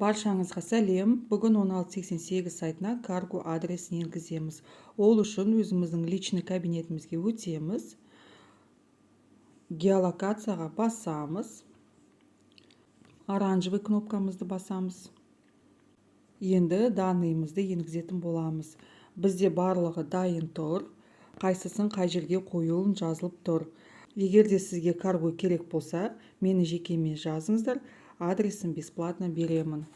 Баршаңызға сәлем. Бүгін 1688 сайтына карго адресін енгіземіз. Ол үшін өзіміздің личный кабинетімізге өтеміз. Геолокацияға басамыз. Оранжевый кнопкамызды басамыз. Енді данныйымызды енгізетін боламыз. Бізде барлығы дайын тұр. Қайсысын қай жерге қойылын жазылып тұр. Егер де сізге карго керек болса, мені жекеме жазыңыздар. Адресін бесплатно беремін.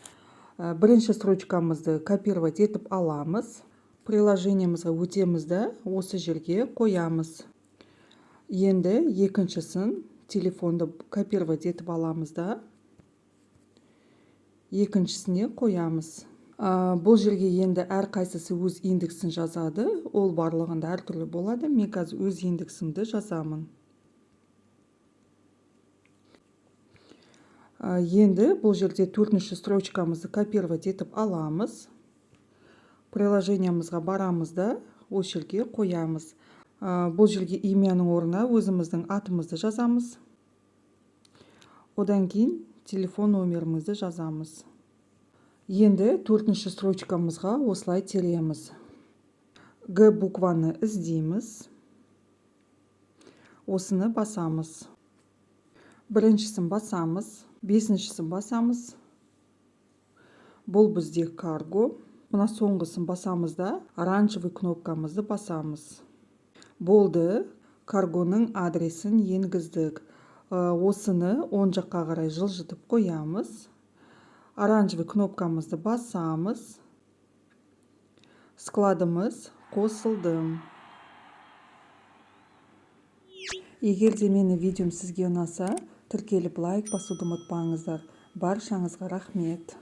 Бірінші строчкамызды копировать етіп аламыз. Приложениемізге өтемізді осы жерге қоямыз. Енді екіншісін телефонды копировать етіп аламыз да екіншісіне қоямыз. Бұл жерге енді әрқайсысы өз индексін жазады. Ол барлығында әртүрлі болады. Мен қазір өз индексімді жазамын. Енді бұл жерде төртінші строчкамызды копировать етіп аламыз. Приложениемізге барамыз да осы жерге қоямыз. Бұл жерге имяның орнына өзіміздің атымызды жазамыз. Одан кейін телефон номерімізді жазамыз. Енді төртінші строчкамызға осылай тереміз. Г букваны іздейміз. Осыны басамыз. Біріншісін басамыз. Бесіншісін басамыз. Бұл бізде карго. Мына соңғысын басамыз да оранжевый кнопкамызды басамыз. Болды. Каргоның адресін енгіздік. Осыны оң жаққа қарай жылжытып қоямыз. Оранжевый кнопкамызды басамыз. Складымыз қосылды. Егер де мені видеом сізге ұнаса, тіркеліп лайк басуды ұмытпаңыздар. Баршаңызға рахмет.